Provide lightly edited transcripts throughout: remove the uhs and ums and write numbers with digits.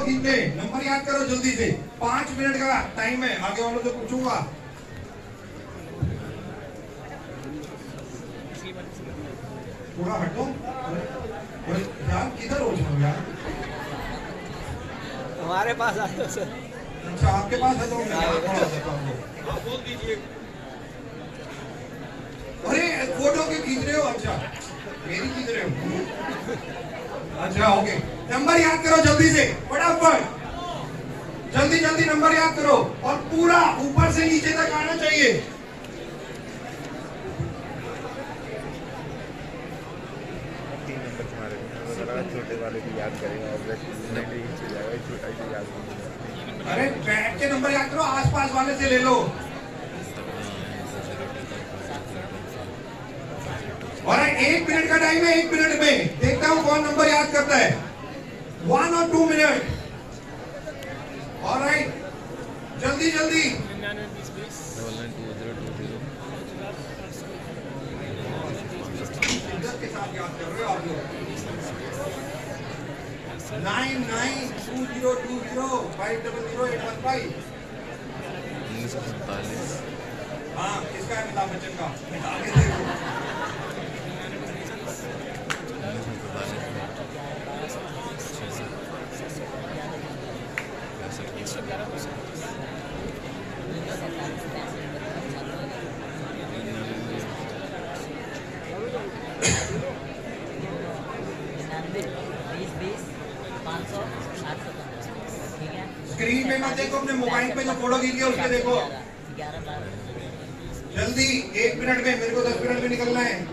खींचने, नंबर याद करो जल्दी से। 5 मिनट का टाइम है, आगे वालों से पूछूंगा। थोड़ा हटो यार, किधर हो जाओ यार। हमारे पास आ जाओ सर। अच्छा आपके पास है तो मैं यहाँ खड़ा हो जाता हूँ। आप बोल दीजिए। अरे फोटो क्यों खींच रहे हो? अच्छा मेरी खींच रहे हो? अच्छा ओके, नंबर याद करो जल्दी से, फटाफट जल्दी जल्दी नंबर याद करो और पूरा ऊपर से नीचे तक आना चाहिए। छोटे वाले भी याद करेंगे और छोटा ही याद करेंगे। अरे बैठ के नंबर याद करो, आसपास वाले से ले लो। और 1 मिनट का टाइम है, 1 मिनट में देखता हूं कौन नंबर याद करता है। 1 और 2 मिनट। ऑलराइट, जल्दी जल्दी। के साथ याद कर रहे हो आप लोग। 992020500815। हाँ किसका है? अमिताभ बच्चन का। आगे देखो। स्क्रीन पे मत देखो, अपने मोबाइल पे जो फोटो खींच है उसके देखो। जल्दी 1 मिनट में, मेरे को 10 मिनट में निकलना है।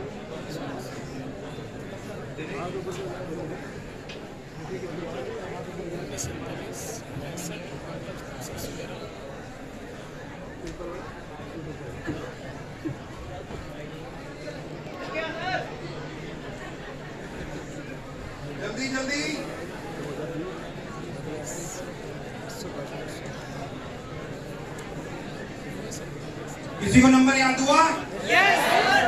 जल्दी जल्दी। किसी को नंबर याद हुआ? Yes sir.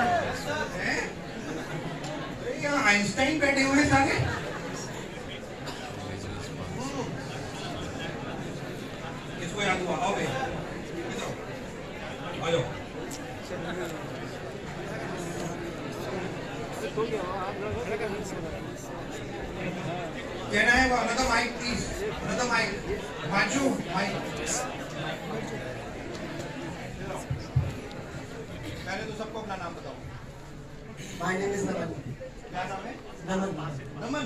यहाँ आइंस्टाइन बैठे हुए हैं सारे। किसको याद हुआ? आओ भाई, आ जाओ। कहना है वो another mic please, another mic, Manju mic। पहले तो सबको अपना नाम बताओ। My name is Naman। क्या नाम है? नमन। नमन,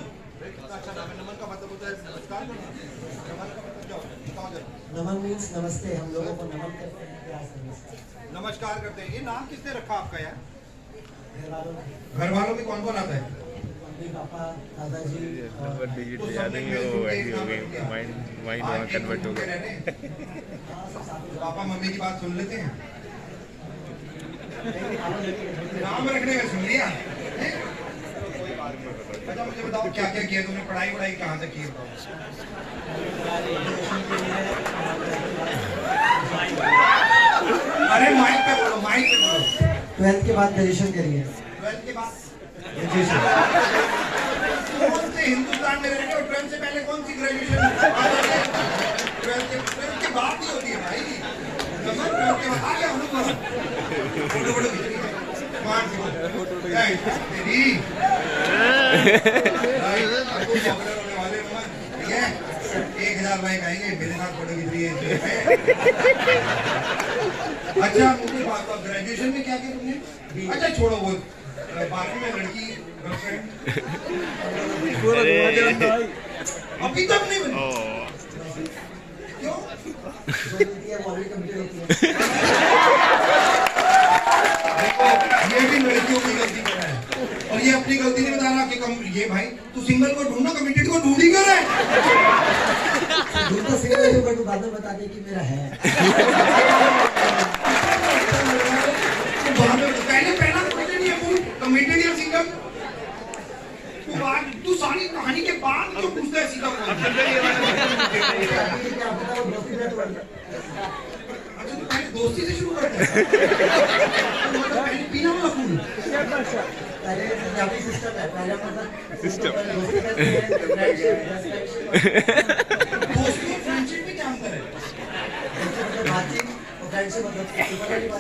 अच्छा नाम है। नमन का मतलब होता है नमस्कार करना। नमन का मतलब क्या होता है? बताओ जरा। नमन मीन्स नमस्ते, हम लोगों को नमन करते हैं, प्यार से नमस्कार। नमस्कार करते हैं। ये नाम किसने रखा आपका यार? घर वालों घर वालों में कौन कौन आता है? मम्मी पापा दादाजी नंबर डिजिट याद नहीं है, वो ऐसी हो गई, माइंड वहाँ कन्वर्ट हो गया। पापा मम्मी की बात सुन लेते हैं। नाम रखने में सुन लिया। अच्छा मुझे बताओ क्या क्या किया तुमने? पढ़ाई वढ़ाई कहाँ तक की? अरे माइक पे बोलो, माइक पे बोलो। 12th के बाद ग्रेजुएशन करिए। 12th के बाद ग्रेजुएशन कौन से हिंदुस्तान में रहते हो? 12th से पहले कौन सी ग्रेजुएशन? 12th के बाद ही होती है भाई। 12th के बाद आ गया हम लोग। फोटो फोटो खींच रही है। मान से तेरी भाई आपको पॉपुलर होने वाले हो मत, ठीक है? 1000 लाइक आएंगे, मेरे साथ फोटो खींच रही है। अच्छा मुझे बात, ग्रेजुएशन में क्या किया तुमने? अच्छा छोड़ो वो, बाकी में लड़की गर्लफ्रेंड अभी तक नहीं बनी। क्यों? ऑलरेडी कंप्लीट होती है। देखो ये भी लड़कियों की गलती कर रहा है और ये अपनी गलती नहीं बता रहा कि कम ये भाई तू सिंगल को ढूंढना, कमिटेड को ढूंढ ही कर रहा है। ढूंढना सिंगल है बट बाद में बता दे कि मेरा है। पहले पहला क्वेश्चन ये पूछ, कमिटेड या सिंगल? तू सारी कहानी के बाद क्यों पूछता है सीधा? अच्छा तो पहले दोस्ती से शुरू करते हैं। पहले पीना वाला फूल। पहले पंजाबी सिस्टम है, पहले मतलब सिस्टम दोस्ती करते हैं, है मतलब बातचीत और फ्रेंडशिप मतलब ऊपर वाली बात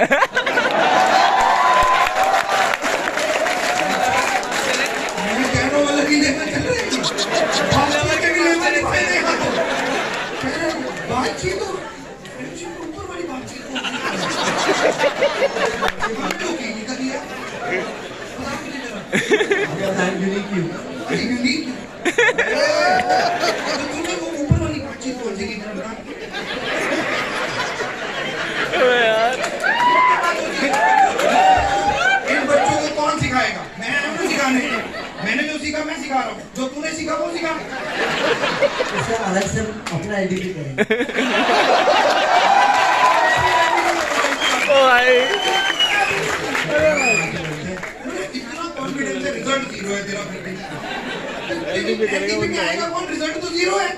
मैं कह रहा हूँ अलग ही लेवल चल रही है। बातचीत के भी लेवल इतने देखा तो कह रहा हूँ, बातचीत तो फ्रेंडशिप के ऊपर वाली बातचीत क्यों की निकल दिया बता मुझे जरा अब यूनिक क्यों यूनिक तो तूने वो ऊपर वाली बातचीत कौन सी की जरा बता इन बच्चों को कौन सिखाएगा? मैं आया हूँ सिखाने। मैंने जो सीखा मैं सिखा रहा हूँ, जो तूने सीखा वो सिखा। इससे अलग से अपना आइडेंटिटी करेंगे इतना कॉन्फिडेंस है, रिजल्ट जीरो है तेरा फिर भी। एनडीपी में आएगा कौन? रिजल्ट तो जीरो है।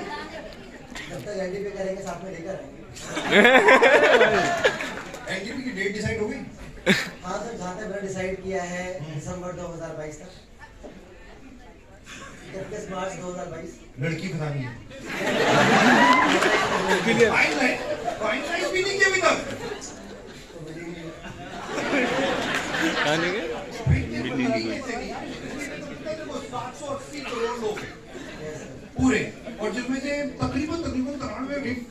जब तक आइडेंटिटी करेंगे साथ में लेकर आएंगे एनडीपी की डेट डिसाइड हो गई? हाँ सर जहाँ तक मैंने डिसाइड किया है दिसंबर 2022 तक 31 मार्च 2022 लड़की फसानी है। फाइनलाइज भी नहीं किया अभी तक। देखो 780 करोड़ लोग हैं पूरे, और जिसमें से तकरीबन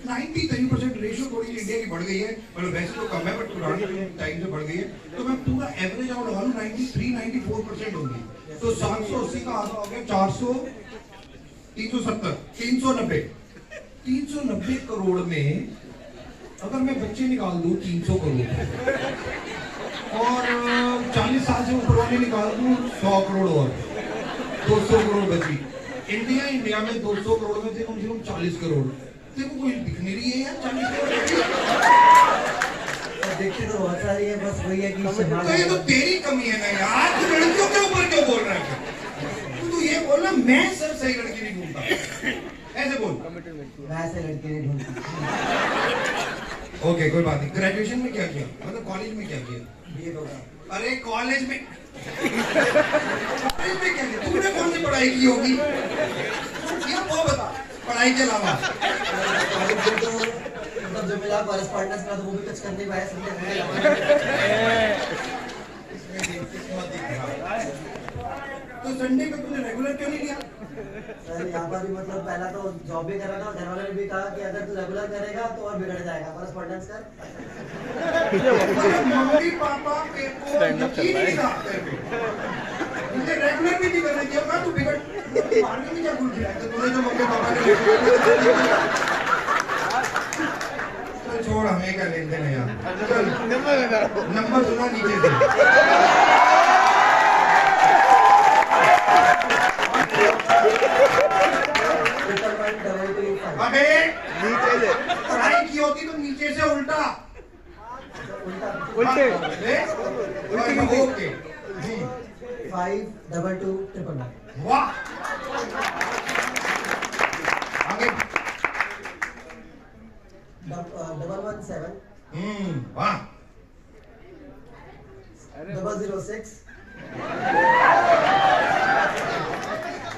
93% रेशियो थोड़ी इंडिया की बढ़ गई है, मतलब वैसे तो कम है बट पुराने टाइम से बढ़ गई है, तो मैं पूरा एवरेज आउट लगा लूं 93-94% होगी, तो 780 का आधा हो गया 400 370 390 करोड़ में अगर मैं बच्चे निकाल दूं 300 करोड़ और 40 साल से ऊपर वाले निकाल दूं 100 करोड़ और 200 करोड़ बची। इंडिया में 200 करोड़ में से कम 40 करोड़, देखो कोई दिख नहीं रही है यार 40 करोड़। और देखते तो बहुत सारी है, बस वही है कि तो ये तो तेरी कमी है ना यार, तू लड़कियों के ऊपर क्यों बोल रहा है? तू ये बोल ना मैं सर सही लड़की नहीं ढूंढता, ऐसे बोल। मैं ऐसे लड़के नहीं ढूंढती। ओके कोई बात नहीं। ग्रेजुएशन में क्या किया, मतलब कॉलेज में क्या किया? बीए होगा अरे कॉलेज में कॉलेज में क्या किया? तूने कौन सी पढ़ाई की होगी? क्या वो बता पढ़ाई के अलावा। कॉलेज में तो मतलब जो मिला कॉरेस्पॉन्डेंस का तो वो भी कुछ कर नहीं पाया समझे। तो संडे पे तूने रेगुलर क्यों नहीं लिया? सर यहाँ पर भी मतलब पहला तो जॉब भी कर रहा था, घर वालों ने भी कहा कि अगर तू रेगुलर करेगा तो और बिगड़ जाएगा, कॉरेस्पॉन्डेंस कर। मम्मी पापा पे को यकीन नहीं था तेरे पे। मुझे रेगुलर भी नहीं करना चाहिए था, तू बिगड़ मारने में क्या भूल गया? तो तूने जो मम्मी पापा ने चल छोड़, हमें क्या लेन देन है यार। चल नंबर सुना नीचे से। अबे नीचे से पढ़ाई की होती तो नीचे से उल्टा उल्टे ओके 522 वाह आगे 117 वाह 006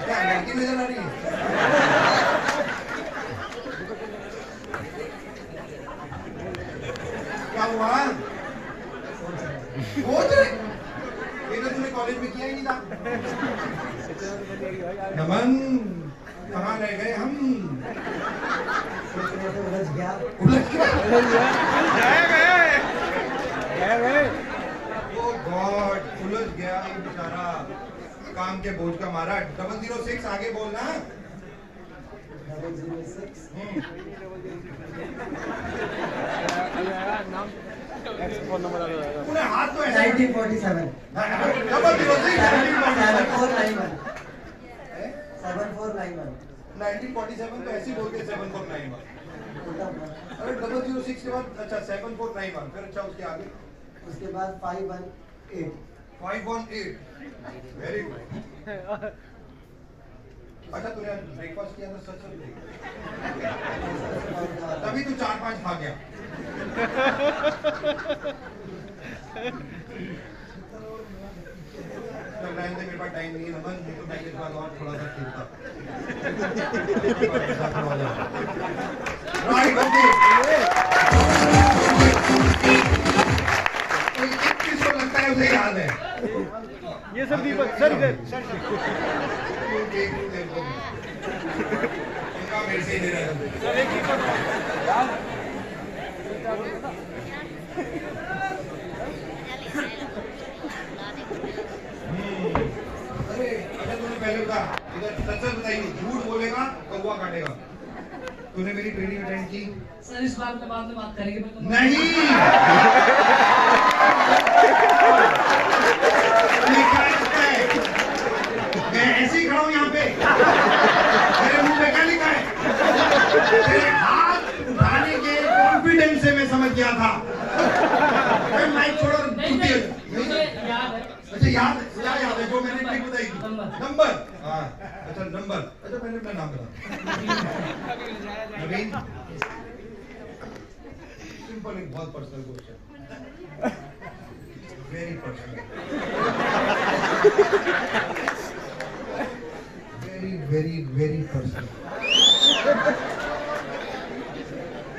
क्या लड़की नजर आ रही है? क्या हुआ? सोच रहे ये तो तूने कॉलेज में किया ही नहीं था। नमन कहाँ रह गए हम? उलझ गया। उलझ गए। ओ गॉड उलझ गया ये बेचारा, काम के बोझ का मारा। 006 आगे बोलना। 006 तूने हाथ तो ऐसे 1947 7491 1947 तो ऐसे ही बोलते 7491। अरे 006 के बाद अच्छा 7491, फिर अच्छा उसके आगे उसके बाद 518 518। Very good. अच्छा तूने ब्रेकफास्ट किया था सच तभी तू 4-5 खा गया। रहने दे, मेरे पास टाइम नहीं है नमन, नहीं तो मैं इस बार और थोड़ा सा खेलता। Right, okay. किसको लगता है उसे याद है? ये सब दीपक सर इधर सर इनका मेरे से ही नहीं रहता। पहले बता, इधर सच बताइए, झूठ बोलेगा कौवा काटेगा। तूने मेरी ट्रेनिंग अटेंड की? सर इस बात में बाद में बात करेंगे। नहीं। क्या लिखा है? मैं ऐसे ही खड़ा हूँ यहाँ पे। मेरे मुंह पे क्या लिखा है? तेरे हाथ उठाने के कॉन्फिडेंस से मैं समझ गया था। माइक छोड़ो। मुझे याद है। अच्छा याद, क्या याद है जो मैंने ट्रिक बताई थी? नंबर। हाँ अच्छा नंबर। अच्छा मैंने अपना नाम बता। नवीन। सिंपल, एक बहुत personal question, very personal, very very very personal.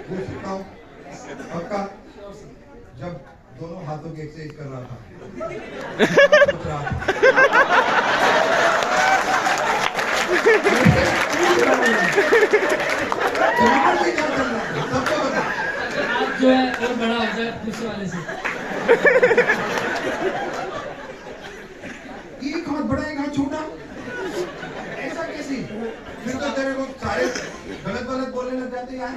पूछ सकता हूँ? पक्का? जब दोनों हाथों की एक्सरसाइज कर रहा था, पूछ रहा था। दिमाग में क्या चल रहा है? सबको बता। हाथ जो है वो बड़ा हो जाए दूसरे वाले से। एक हाथ बड़ा एक हाथ छोटा, ऐसा कैसे? फिर तो तेरे को सारे गलत गलत बोलने लग जाते यार।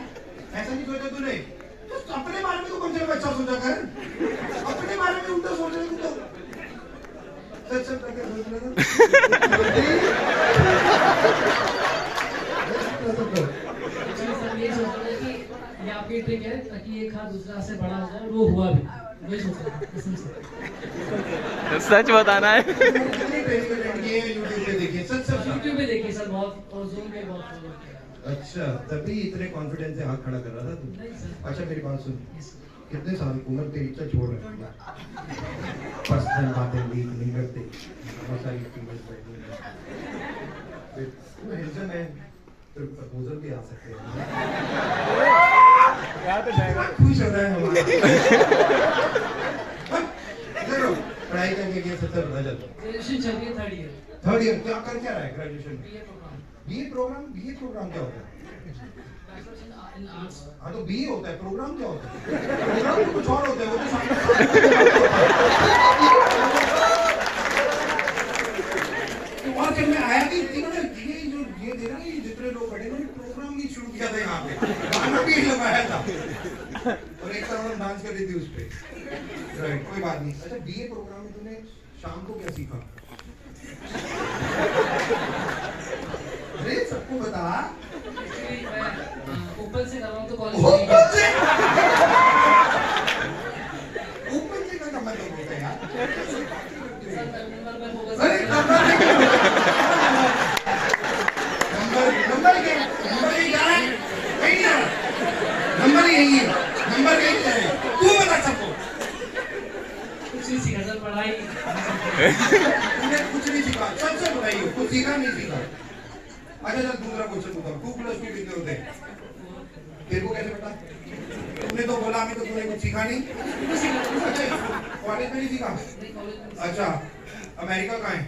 ऐसा नहीं सोचा तूने? तो अपने बारे में तो कम से कम अच्छा सोचा कर। अपने बारे में उल्टा सोच रहे तू तो। सच सच करके सोच रहे सर ये सोच रहे थे कि ये आपकी ट्रिक है ताकि एक हाथ दूसरा से बड़ा हो जाए, वो हुआ भी। वही सोच रहा था कसम से। सच बताना है। यूट्यूब पे देखिए, सच सच। यूट्यूब पे देखिए सर बहुत, और जूम पे बहुत। अच्छा तभी इतने कॉन्फिडेंस से हाथ खड़ा कर रहा था तू? नहीं सर। अच्छा मेरी बात सुन, कितने साल की उम्र तेरी? इच्छा छोड़ रही है, पर्सनल बातें लीक नहीं करते, बहुत सारी फीमेल्स बैठी हैं, फिर तू हैंडसम है, तेरे को प्रपोजल भी आ सकते हैं। क्या तो जाएगा। खुश हो रहा है हमारा। चलो पढ़ाई करके क्या सत्तर पता चलता। ग्रेजुएशन चल रही है थर्ड ईयर। थर्ड ईयर क्या कर क्या रहा है graduation? BA program. BA program? BA program क्या होता है? Bachelors in arts. हाँ तो बीए होता है, प्रोग्राम क्या होता है? प्रोग्राम तो कुछ और होता है, वो तो सामने तो और जब मैं आया कि इन्होंने ये दे रहा है, जितने लोग खड़े हैं प्रोग्राम भी शुरू किया था यहाँ पे, गाना भी लगाया था और एक तरह से डांस कर रही थी उस पे। राइट, कोई बात नहीं। अच्छा बीए प्रोग्राम में तूने शाम को क्या सीखा? अरे सबको बता। ओपन से कर रहा हूँ तो कॉलेज ओपन से? ओपन से का मतलब होता है यार? अरे नंबर यही जा रहा है, कहीं नहीं जा रहा। नंबर यही है, नंबर यही जा रहा है। तू बता सबको। कुछ नहीं सीखा सर, पढ़ाई। तूने कुछ नहीं सीखा, सच से बताइए, कुछ सीखा नहीं सीखा? अच्छा चल दूसरा क्वेश्चन बताओ, 2 + 2 कितने होते हैं? तेरे को कैसे पता? तूने तो बोला अभी तो तूने कुछ सीखा नहीं। अच्छा कॉलेज में नहीं सीखा? अच्छा अमेरिका कहाँ है?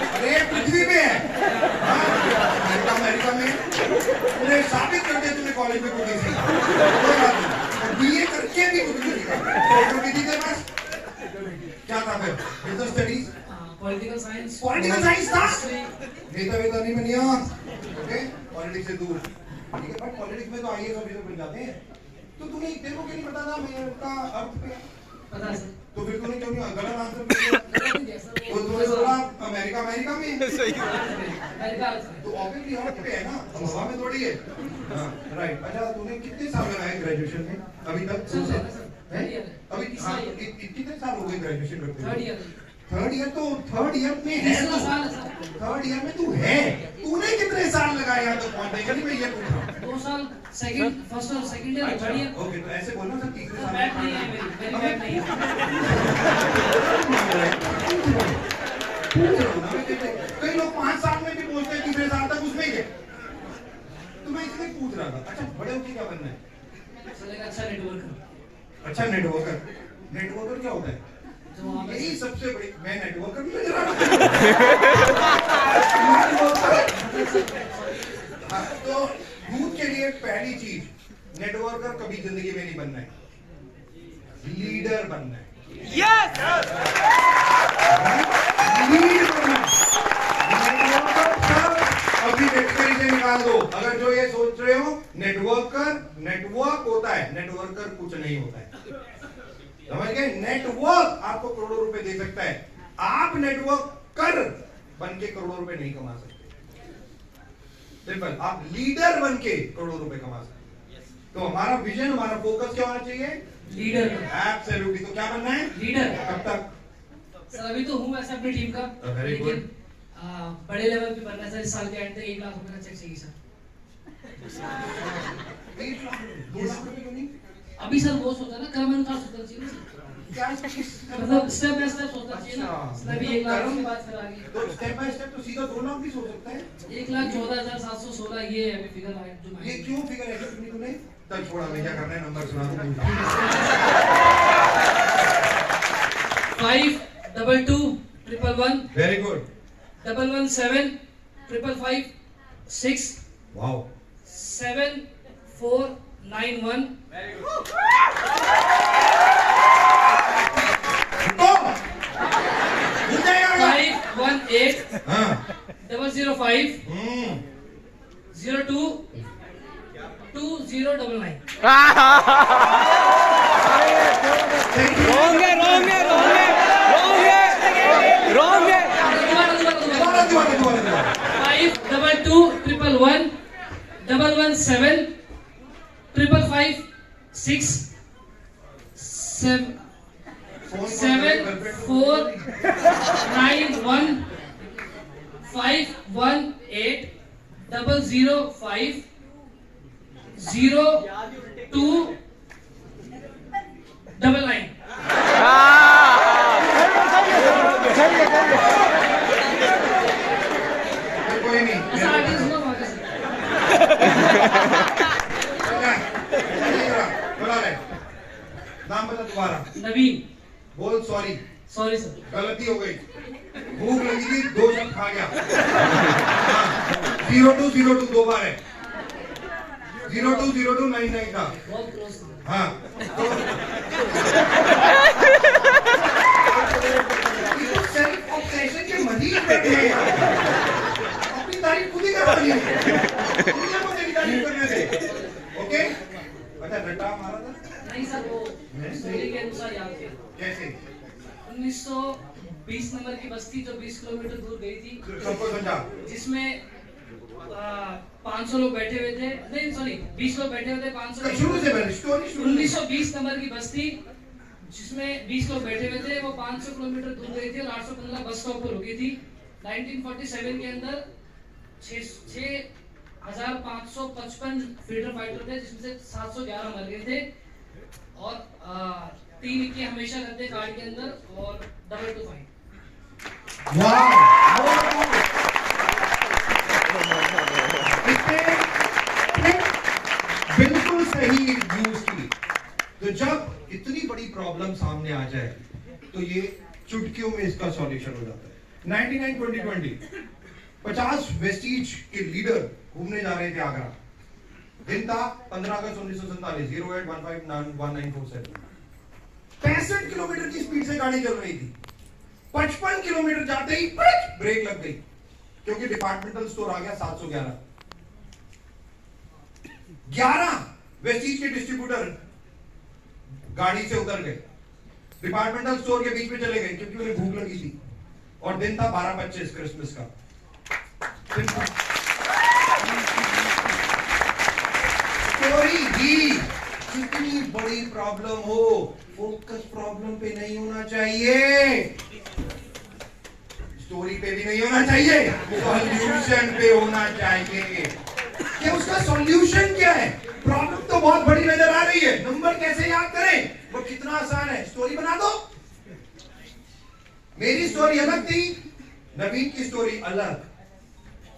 अरे पृथ्वी पे है। हाँ, अमेरिका में तूने साबित कर दिया तूने कॉलेज में कुछ नहीं सीखा। बीए करके भी कुछ नहीं सीखा। तो किसी के पास क्या था फिर? Business studies, political science. Political science था? नेता वेता नहीं बनिया, ओके? पॉलिटिक्स से दूर, ठीक है? बट पॉलिटिक्स में तो आईएएस ऑफिसर बन जाते हैं। तो तूने तेरे को क्यों नहीं पता था मेयर का अर्थ क्या? पता सर। तो फिर तूने क्यों नहीं गलत आंसर दिया? तो तूने बोला अमेरिका में सही। तो ऑब्वियसली अर्थ पे है ना, हवा में थोड़ी है। हाँ राइट। अच्छा तूने कितने साल लगाए ग्रेजुएशन में अभी तक? अभी कितने साल हो गए ग्रेजुएशन करते हुए? थर्ड ईयर तो थर्ड ईयर में है, थर्ड ईयर में तू है। तूने कितने साल लगाए यहाँ तक पहुंचने के लिए? मैं ये पूछ रहा हूँ। 2 साल सेकंड फर्स्ट और सेकंड ईयर बढ़िया। ओके, तो ऐसे बोलना सर, तीसरे साल बैक नहीं है मेरी बैक नहीं है। कई लोग 5 साल में भी बोलते हैं, तीसरे साल तक उसमें ही है। तो मैं इसलिए पूछ रहा था। अच्छा, बड़े होके क्या बनना है? सर एक अच्छा नेटवर्कर। अच्छा, नेटवर्कर। नेटवर्कर क्या होता है? जो वहाँ पे यही सबसे बड़ी, मैं नेटवर्कर भी नजर आ रहा हूं। तो यूथ के लिए पहली चीज, नेटवर्कर कभी जिंदगी में नहीं बनना है, लीडर बनना है। लीड बनना है। अभी डिक्शनरी से निकाल दो। अगर जो ये सोच रहे हो नेटवर्कर नेटवर्क होता है, नेटवर्कर कुछ नहीं होता है। समझ गए? नेटवर्क आपको करोड़ों रुपए दे सकता है, आप नेटवर्क कर बन के करोड़ों रुपए नहीं कमा सकते। सिंपल, आप लीडर बन के करोड़ों रुपए कमा सकते। तो हमारा विजन, हमारा फोकस क्या होना चाहिए? लीडर। एब्सोल्युटली। तो क्या बनना है? लीडर। कब तक? सर अभी तो हूँ ऐसा अपनी टीम का, Very good. लेकिन बड़े लेवल पे बनना है सर। इस साल के एंड तक 1 लाख रुपए का चेक चाहिए सर। 1 लाख, 2 लाख रुपए क्यों नहीं? अभी सर वो सोचा ना क्रमानुसार सोचना चाहिए ना सर। क्या मतलब स्टेप बाय स्टेप सोचना चाहिए ना। इसमें भी 1 लाख के बाद फिर आगे तो स्टेप बाय स्टेप तो सीधा 2 लाख भी सोच सकता है। 1,14,716 ये है अभी फिगर आया जो ये क्यों फिगर है सुनी तूने? चल छोड़ा, मैं क्या करना है, नंबर सुना दो। 52211 वेरी गुड। 1175556 वाओ। 7491 तो हो जाएगा। 518 हाँ। 005 02 2099। दोबारा। 52211 117 55556 7491 518 005 0299। कोई नहीं। ऐसा आगे सुनो आगे से। बोला रहे। नाम बता दोबारा। नवीन। बोल सॉरी। Sorry sir. गलती हो गई, भूख लगी थी, 2 शब्द खा गया। 0202 2 बार है। 020299 था। बहुत क्लोज था। हाँ, तो सेल्फ ऑब्सेशन के मरीज बैठे हैं यहाँ। अपनी तारीफ खुद ही करवा ली। दुनिया को तेरी तारीफ करने दे। ओके? अच्छा, रट्टा मारा था? नहीं सर, वो स्टोरी के अनुसार याद किया। कैसे? 1920 नंबर की बस्ती जो 20 किलोमीटर दूर गई थी, सबको समझा। जिसमें 500 लोग बैठे हुए थे। नहीं सॉरी, 20 लोग बैठे हुए थे, 500 शुरू से पहले स्टोरी शुरू। 1920 नंबर की बस्ती जिसमें 20 लोग बैठे हुए थे, वो 500 किलोमीटर दूर गई थी और 815 बस स्टॉप पर रुकी थी। 1947 के अंदर 6,555 फ्रीडम फाइटर थे, जिसमें से 711 मर गए थे और 3 इक्के हमेशा रहते कार्ड के अंदर और 225। वाह, बिल्कुल सही यूज की। तो जब इतनी बड़ी प्रॉब्लम सामने आ जाए तो ये चुटकियों में इसका सॉल्यूशन हो जाता है। 99-20-20 50 वेस्टीज के लीडर घूमने जा रहे थे आगरा। दिन था 15 अगस्त 1947। 08151947। 65 किलोमीटर की स्पीड से गाड़ी चल रही थी। 55 किलोमीटर जाते ही ब्रेक लग गई, क्योंकि डिपार्टमेंटल स्टोर आ गया 711। 11 वेस्टीज के डिस्ट्रीब्यूटर गाड़ी से उतर गए, डिपार्टमेंटल स्टोर के बीच में चले गए, क्योंकि उन्हें भूख लगी थी और दिन था 12/25 क्रिसमस का। स्टोरी ही कितनी बड़ी प्रॉब्लम हो, फोकस प्रॉब्लम पे नहीं होना चाहिए, स्टोरी पे भी नहीं होना चाहिए, सॉल्यूशन पे होना चाहिए कि उसका सॉल्यूशन क्या है। आपको बहुत बड़ी नजर आ रही है, नंबर कैसे याद करें, वो कितना आसान है, स्टोरी बना दो। मेरी स्टोरी अलग थी, नवीन की स्टोरी अलग,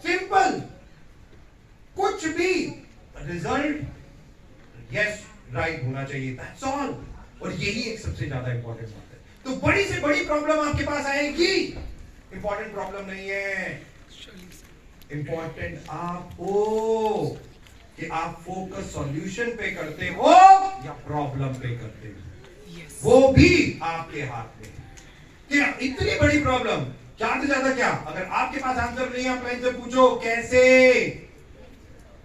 सिंपल, कुछ भी रिजल्ट यस राइट होना चाहिए, दैट्स ऑल। और यही एक सबसे ज्यादा इंपॉर्टेंट बात है। तो बड़ी से बड़ी प्रॉब्लम आपके पास आएगी, इंपॉर्टेंट प्रॉब्लम नहीं है, इंपॉर्टेंट आप हो कि आप फोकस सॉल्यूशन पे करते हो या प्रॉब्लम पे करते हो, वो भी आपके हाथ में है। क्या इतनी बड़ी प्रॉब्लम, ज्यादा से ज्यादा क्या, अगर आपके पास आंसर नहीं है अपलाइन से पूछो कैसे,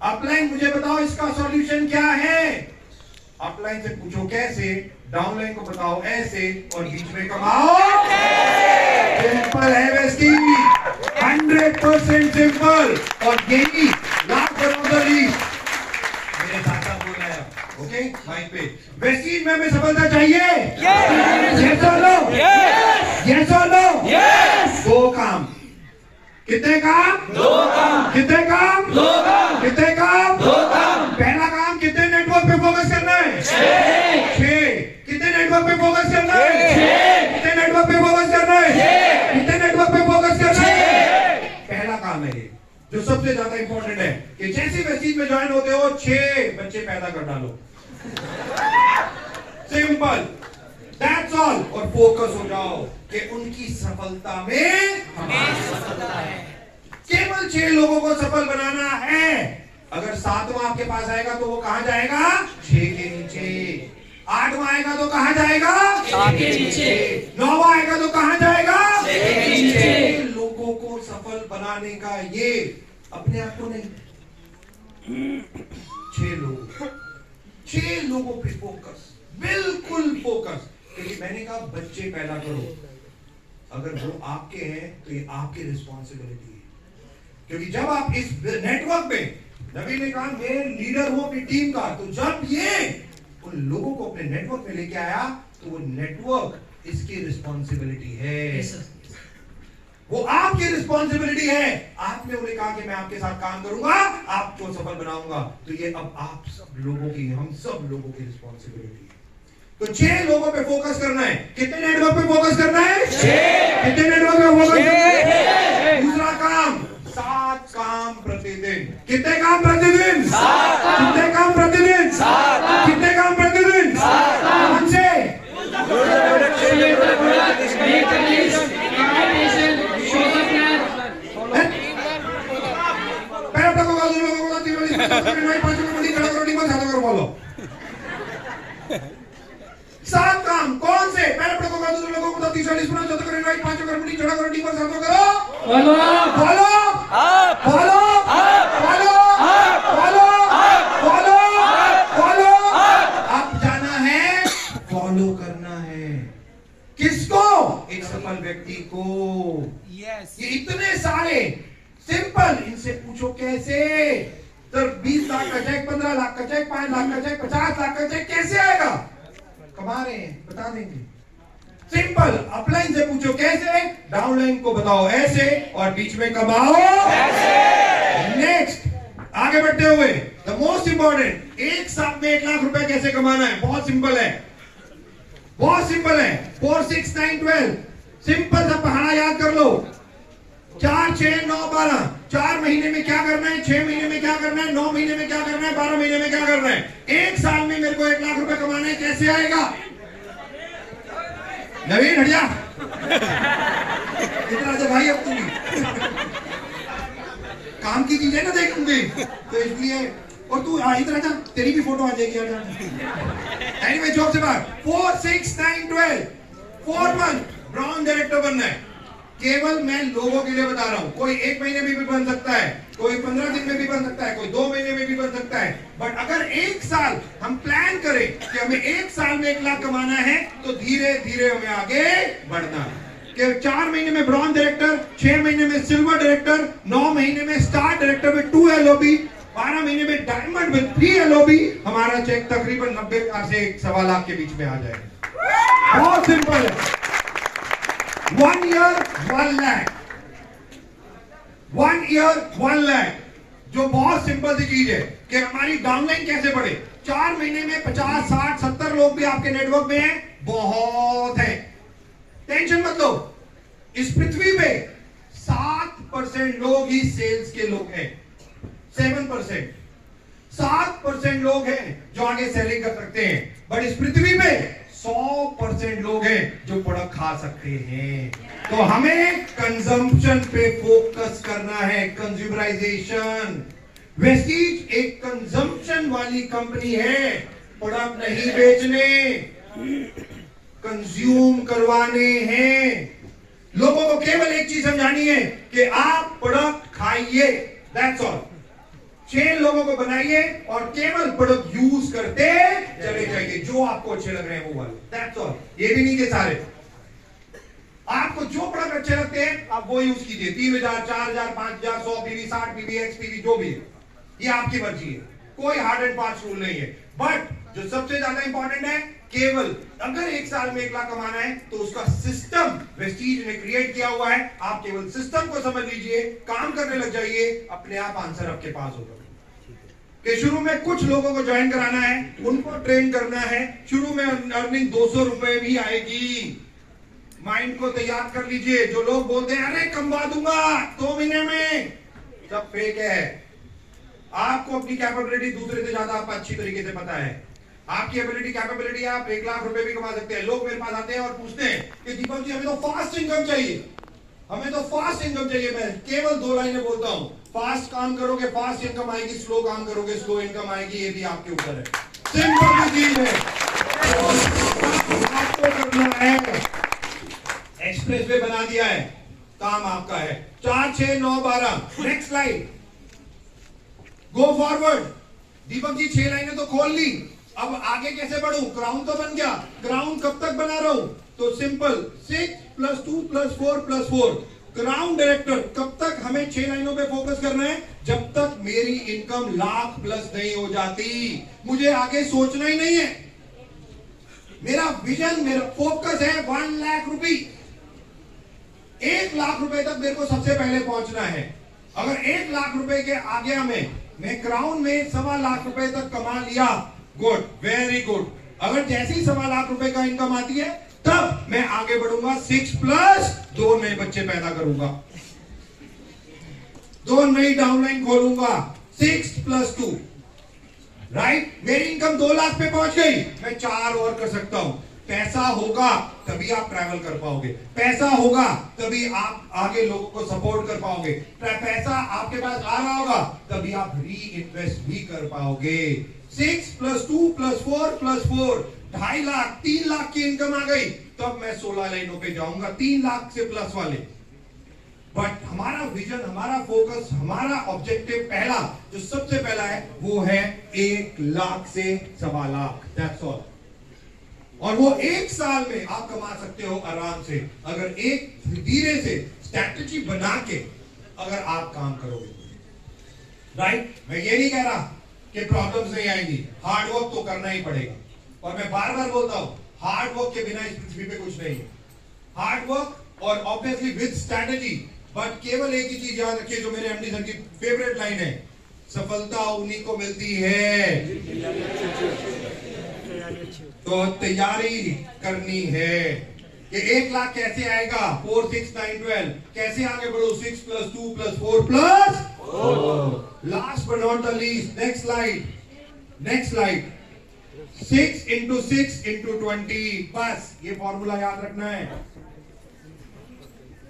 अपलाइन मुझे बताओ इसका सॉल्यूशन क्या है, अपलाइन से पूछो कैसे, डाउनलाइन को बताओ ऐसे, और बीच में कमाओ। सिंपल है बेस्टी, 100% सिंपल। और यही last but not the least, मेरे साथ साथ बोल रहा है, ओके माइक पे, वेस्टीज में हमें सफलता चाहिए, यस और नो, यस और नो, दो काम, कितने काम, दो काम, कितने काम, दो काम, कितने काम, दो काम। पहला काम, कितने नेटवर्क पे फोकस करना है, 6, कितने नेटवर्क पे फोकस करना है, 6, कितने नेटवर्क पे फोकस करना है, कितने नेटवर्क पे फोकस करना है, पहला काम है ये, जो सबसे ज्यादा इंपॉर्टेंट है, कि जैसे वेस्टीज में ज्वाइन होते हो 6 बच्चे पैदा कर डालो, सिंपल, दैट्स ऑल। और फोकस हो जाओ कि उनकी सफलता में हमारी सफलता है। केवल 6 लोगों को सफल बनाना है। अगर 7वां आपके पास आएगा तो वो कहां जाएगा, 6 के नीचे। 8वां आएगा तो कहां जाएगा, 7 के नीचे। 9वां आएगा तो कहां जाएगा, 6 के नीचे। लोगों को सफल बनाने का ये अपने आप को नहीं, 6 लोगों पे फोकस, बिल्कुल फोकस। क्योंकि मैंने कहा बच्चे पैदा करो, अगर वो आपके हैं तो ये आपकी रिस्पॉन्सिबिलिटी है। क्योंकि जब आप इस नेटवर्क में, नबी ने कहा मैं लीडर हूं अपनी टीम का, तो जब ये उन लोगों को अपने नेटवर्क में लेके आया तो वो नेटवर्क इसकी रिस्पॉन्सिबिलिटी है, वो आपकी रिस्पॉन्सिबिलिटी है। आपने उन्हें कहा कि मैं आपके साथ काम करूंगा, आपको सफल बनाऊंगा, तो ये अब आप सब लोगों की, हम सब लोगों की रिस्पॉन्सिबिलिटी है। तो 6 लोगों पे फोकस करना है। कितने नेटवर्क पे फोकस करना है, 6, कितने नेटवर्क पे फोकस करना है। दूसरा काम, 7 काम प्रतिदिन। कितने काम प्रतिदिन, 7। कितने काम प्रतिदिन, 7। कितने काम प्रतिदिन, 7। कौन से, बोलो 7 काम कौन से, पहले लोगों का, दूसरे लोगों को 30-40 मिनट चौथा करो, इनवाइट 5 करो, मीटिंग 6 करो, टीम पर 7 करो, follow follow follow follow follow follow follow. अब जाना है, फॉलो करना है, किसको, एक सफल व्यक्ति को। ये इतने सारे सिंपल, इनसे पूछो कैसे, तो 20 लाख का चेक, 15 लाख का चेक, 5 लाख का चेक, 50 लाख का चेक कैसे आएगा, कमा रहे हैं, बता देंगे। सिंपल, अपलाइन से पूछो कैसे, डाउनलाइन को बताओ ऐसे, और बीच में कमाओ ऐसे। नेक्स्ट, आगे बढ़ते हुए, द मोस्ट इंपॉर्टेंट, एक साथ में 1 लाख रुपए कैसे कमाना है, बहुत सिंपल है, बहुत सिंपल है। 4, 6, 9, 12, सिंपल सा पहाड़ा याद कर लो, 4, 6, 9, 12, 4 महीने में क्या करना है, 6 महीने में क्या करना है, 9 महीने में क्या करना है, 12 महीने में क्या करना है। 1 साल में मेरे को 1 लाख रुपए कमाना है, कैसे आएगा, नवीन हट जा, इतना से भाई अब तू भी काम की चीजें ना देखूंगी, तो इसलिए, और तू इतना जा, तेरी भी फोटो आ जाएगी यार। एनीवे, जॉब से बाहर, 4, 6, 9, 12, 4 मंथ ब्राउन डायरेक्टर बनना है। केवल मैं लोगों के लिए बता रहा हूं, कोई 1 महीने में भी बन सकता है, कोई 15 दिन में भी बन सकता है, कोई 2 महीने में भी बन सकता है। बट अगर 1 साल हम प्लान करें कि हमें 1 साल में 1 लाख कमाना है, तो धीरे धीरे हमें आगे बढ़ना है। कि 4 महीने में ब्रॉन्ज डायरेक्टर, 6 महीने में सिल्वर डायरेक्टर, 9 महीने में स्टार डायरेक्टर में 2 LOB, 12 महीने में डायमंड में 3 LOB, हमारा चेक तकरीबन 90,000 से 1.25 लाख के बीच में आ जाएगा। बहुत सिंपल है। 1 year 1 lakh, 1 year 1 lakh। जो बहुत सिंपल सी चीज है कि हमारी डाउनलाइन कैसे बढ़े। 4 महीने में 50, 60, 70 लोग भी आपके नेटवर्क में हैं, बहुत है, टेंशन मत लो। इस पृथ्वी पे 7% लोग ही सेल्स के लोग हैं, 7%, 7% लोग हैं जो आगे सेलिंग कर सकते हैं, बट इस पृथ्वी पे 100% लोग हैं जो प्रोडक्ट खा सकते हैं। तो हमें कंजम्पशन पे फोकस करना है, कंज्यूमराइजेशन। वेस्टीज एक कंजम्पशन वाली कंपनी है, प्रोडक्ट नहीं बेचने, कंज्यूम करवाने हैं। लोगों को केवल एक चीज समझानी है कि आप प्रोडक्ट खाइए, दैट्स ऑल। 6 लोगों को बनाइए और केवल प्रोडक्ट यूज करते चले जाइए, जो आपको अच्छे लग रहे हैं वो वाले, दैट्स ऑल। ये भी नहीं के सारे, आपको जो प्रोडक्ट अच्छे लगते हैं आप वो यूज कीजिए। 3000, 4000, 5000, 100 पीवी, 60 पीवी, एक्स पीवी, जो भी है, ये आपकी मर्जी है, कोई हार्ड एंड फास्ट रूल नहीं है। बट जो सबसे ज्यादा इंपॉर्टेंट है, केवल अगर 1 साल में 1 लाख कमाना है तो उसका सिस्टम वेस्टीज ने क्रिएट किया हुआ है। आप केवल सिस्टम को समझ लीजिए, काम करने लग जाइए, अपने आप आंसर आपके पास होगा। कि शुरू में कुछ लोगों को ज्वाइन कराना है, उनको ट्रेन करना है, शुरू में अर्निंग 200 रुपए भी आएगी। माइंड को तैयार कर लीजिए। जो लोग बोलते हैं अरे कमवा दूंगा 2 महीने में, सब फेक है। आपको अपनी कैपेबिलिटी दूसरे से ज्यादा आपको अच्छी तरीके से पता है। आपकी एबिलिटी, कैपेबिलिटी, आप 1 लाख रुपए भी कमा सकते हैं। लोग मेरे पास आते हैं और पूछते हैं कि दीपक जी हमें तो फास्ट इनकम चाहिए, हमें तो फास्ट इनकम चाहिए। मैं केवल 2 लाइनें बोलता हूं, फास्ट काम करोगे फास्ट इनकम आएगी, स्लो काम करोगे स्लो इनकम आएगी। ये भी आपके ऊपर है, सिंपल चीज है, आपको करना है। एक्सप्रेस वे बना दिया है, काम आपका है। 4, 6, 9, 12, next slide, go forward. Deepak ji 6 लाइनें तो खोल ली, अब आगे कैसे बढ़ूं? क्राउन तो बन गया, क्राउन कब तक बना रहा हूं? तो सिंपल 6 + 2 + 4 + 4, क्राउन डायरेक्टर। कब तक हमें 6 लाइनों पे फोकस करना है? जब तक मेरी इनकम लाख प्लस नहीं हो जाती। मुझे आगे सोचना ही नहीं है, मेरा विजन, मेरा फोकस है 1 लाख रुपए। 1 लाख रुपए तक मेरे को सबसे पहले पहुंचना है। अगर 1 लाख रुपए के आगे मैं क्राउन में 1.25 लाख रुपए तक कमा लिया, गुड, वेरी गुड। अगर जैसे ही 1.25 लाख रुपए का इनकम आती है तब मैं आगे बढ़ूंगा, 6 + 2 नए बच्चे पैदा करूंगा, 2 नई डाउनलाइन खोलूंगा, 6 + 2, राइट। मेरी इनकम 2 लाख पे पहुंच गई, मैं 4 और कर सकता हूं। पैसा होगा तभी आप ट्रैवल कर पाओगे, पैसा होगा तभी आप आगे लोगों को सपोर्ट कर पाओगे, पैसा आपके पास आ रहा होगा तभी आप री इन्वेस्ट भी कर पाओगे। 6 + 2 + 4 + 4, 2.5 लाख, 3 लाख की इनकम आ गई, तब मैं 16 लाइनों पे जाऊंगा, 3 लाख से प्लस वाले। बट हमारा विजन, हमारा फोकस, हमारा ऑब्जेक्टिव पहला, जो सबसे पहला है वो है 1 लाख से 1.25 लाख, दैट्स ऑल। और वो 1 साल में आप कमा सकते हो आराम से, अगर एक धीरे से स्ट्रैटेजी बना के अगर आप काम करोगे, राइट। मैं ये नहीं कह रहा कि प्रॉब्लम्स नहीं आएंगी, हार्ड वर्क तो करना ही पड़ेगा। और मैं बार बार बोलता हूं, हार्ड वर्क के बिना इस पृथ्वी पे कुछ नहीं है। हार्ड वर्क और ऑब्वियसली विद स्ट्रैटेजी, बट केवल एक ही चीज याद रखिए, जो मेरे एमडी सर की फेवरेट लाइन है, सफलता उन्हीं को मिलती है तो तैयारी करनी है। कि 1 लाख कैसे आएगा? 4, 6, 9, 12, कैसे आगे बढ़ो? 6 + 2 + 4 + 4। Last but not the least, next slide, 6 × 6 × 20, बस ये फॉर्मूला याद रखना है।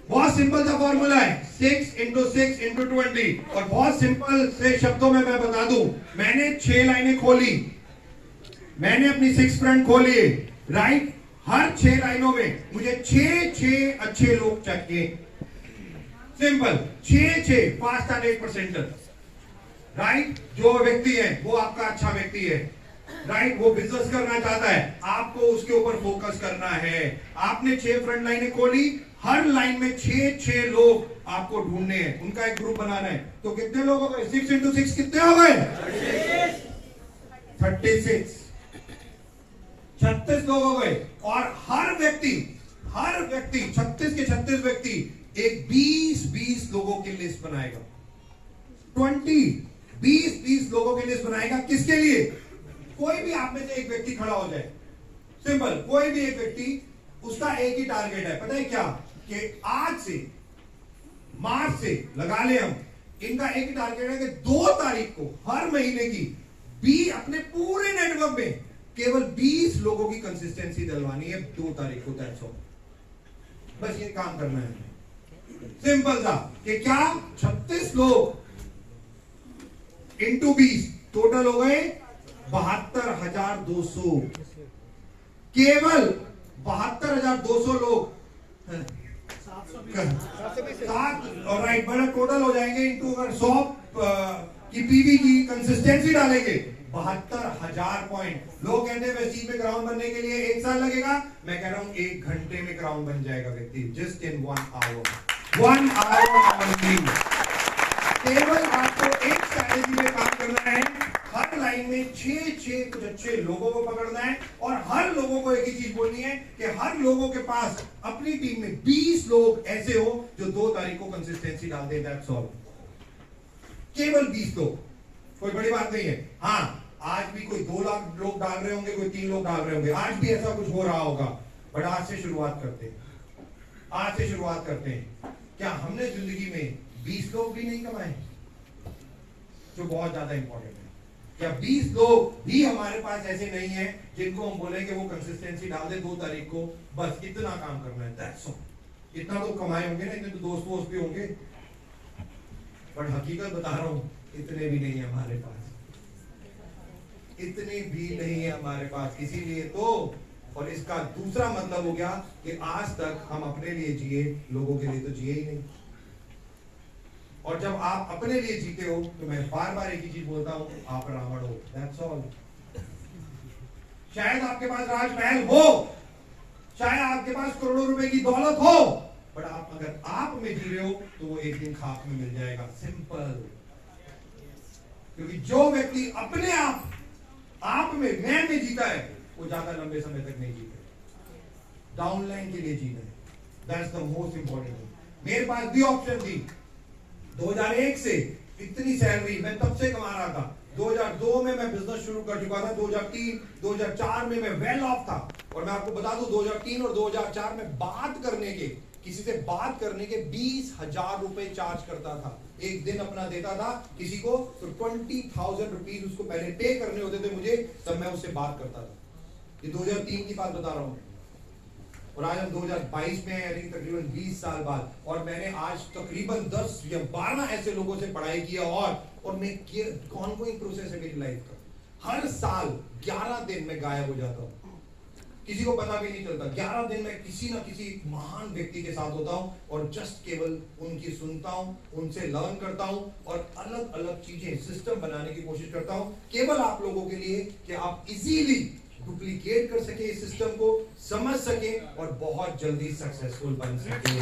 बहुत सिंपल सा फॉर्मूला है, 6 × 6 × 20। और बहुत सिंपल से शब्दों में मैं बता दूं, मैंने 6 लाइनें खोली, मैंने अपनी 6 फ्रंट खोली, राइट। हर 6 लाइनों में मुझे 6 अच्छे लोग चाहिए, सिंपल 6 फास्ट एंड 8%, राइट। जो व्यक्ति है वो आपका अच्छा व्यक्ति है, राइट, वो बिजनेस करना चाहता है, आपको उसके ऊपर फोकस करना है। आपने 6 फ्रंट लाइनें खोली, हर लाइन में 6 लोग आपको ढूंढने हैं, उनका एक ग्रुप बनाना है। तो कितने लोग हो गए? 6 × 6 कितने हो गए? 36 लोग हो गए। और हर व्यक्ति 36 के 36 व्यक्ति एक 20 लोगों की लिस्ट बनाएगा, 20 20 लोगों की लिस्ट बनाएगा। किसके लिए? कोई भी आप में से एक व्यक्ति खड़ा हो जाए, सिंपल, कोई भी एक व्यक्ति, उसका एक ही टारगेट है, पता है क्या? कि आज से, मार्च से लगा ले हम, इनका एक ही टारगेट है कि 2 तारीख को हर महीने की अपने पूरे नेटवर्क में केवल 20 लोगों की कंसिस्टेंसी डलवानी है 2 तारीख को। दैट्स ऑल, बस ये काम करना है, सिंपल सा। कि क्या 36 लोग इंटू 20 टोटल हो गए 72,200। केवल 72,200 लोग, और राइट, बड़ा टोटल हो जाएंगे इंटू अगर 100 की पीवी की कंसिस्टेंसी डालेंगे 72,000 पॉइंट। लोग कहते हैं वेस्टीज में ग्राउंड बनने के लिए 1 साल लगेगा, मैं कह रहा हूं 1 घंटे में ग्राउंड बन जाएगा व्यक्ति, just in 1 hour. 1 hour only. केवल आपको एक स्ट्रैटेजी में काम करना है, हर लाइन में 6 कुछ अच्छे लोगों को पकड़ना है, और हर लोगों को एक ही चीज बोलनी है कि हर लोगों के पास अपनी टीम में 20 लोग ऐसे हो जो 2 तारीख को कंसिस्टेंसी डाल दे। दैट्स ऑल, केवल 20 लोग, कोई बड़ी बात नहीं है। हाँ, आज भी कोई 2 लाख लोग डाल रहे होंगे, कोई 3 लोग डाल रहे होंगे, आज भी ऐसा कुछ हो रहा होगा, बट आज से शुरुआत करते हैं, आज से शुरुआत करते हैं। क्या हमने जिंदगी में 20 लोग भी नहीं कमाए, जो बहुत ज्यादा इंपॉर्टेंट है? क्या 20 लोग भी हमारे पास ऐसे नहीं है जिनको हम बोले कि वो कंसिस्टेंसी डाल दे 2 तारीख को, बस इतना काम करना है, दैट्स ऑल। इतना तो कमाए होंगे ना, इतने तो दोस्त भी होंगे, बट हकीकत बता रहा हूं, इतने भी नहीं है हमारे पास, इतने भी नहीं है हमारे पास। इसीलिए तो, और इसका दूसरा मतलब हो गया कि आज तक हम अपने लिए जिए, लोगों के लिए तो जिए ही नहीं। और जब आप अपने लिए जीते हो तो मैं बार बार एक ही चीज बोलता हूं, आप रावण हो, दैट्स ऑल। शायद आपके पास राजमहल हो, शायद आपके पास करोड़ों रुपए की दौलत हो, बट आप अगर आप में जी रहे हो तो वो एक दिन खाक में मिल जाएगा, सिंपल। क्योंकि जो व्यक्ति अपने आप में, मैं में जीता है, वो ज्यादा लंबे समय तक नहीं जीता, डाउनलाइन के लिए जीना है, दैट्स द मोस्ट इंपॉर्टेंट। मेरे पास भी ऑप्शन थी 2001 से, इतनी सैलरी मैं तब से कमा रहा था। 2002 में मैं बिजनेस शुरू कर चुका था, 2003 2004 में मैं वेल ऑफ था। और मैं आपको बता दूं 2003 और 2004 में किसी से बात करने के 20,000 रुपए चार्ज करता था, एक दिन अपना देता था किसी को, तो 20,000 रुपीज उसको पहले पे करने होते थे मुझे, तब मैं उससे बात करता था। ये 2003 की बात बता रहा हूं, और आज हम 2022 में हैं, तकरीबन 20 साल बाद, और मैंने आज तकरीबन 10 या 12 ऐसे लोगों से पढ़ाई किया, और मैं ऑनगोइंग प्रोसेस है मेरी लाइफ का। हर साल 11 दिन में गायब हो जाता हूं, किसी को पता भी नहीं चलता। 11 दिन में किसी ना किसी महान व्यक्ति के साथ होता हूं, और जस्ट केवल उनकी सुनता हूं, उनसे लर्न करता हूं, और अलग अलग चीजें, सिस्टम बनाने की कोशिश करता हूं, केवल आप लोगों के लिए, कि आप इजीली डुप्लीकेट कर सके इस सिस्टम को, समझ सके, और बहुत जल्दी सक्सेसफुल बन सके।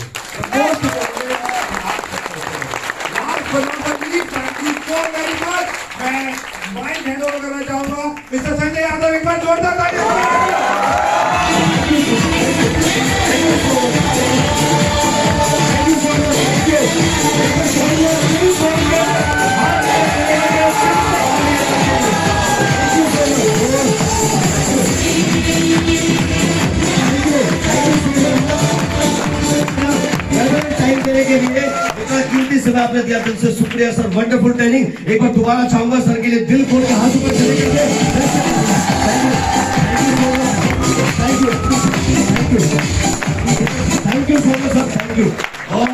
मैं माइक हैंड ओवर करना चाहूंगा मिस्टर संजय यादव, एक बार जोरदार तालियां। टाइम देने के लिए इतना कीमती समय आपने दिया, दिल से शुक्रिया सर, वंडरफुल ट्रेनिंग। एक बार दोबारा चाहूंगा सर के लिए दिल खोल के हाथ ऊपर चले गए। Thank you so much sir, thank you. और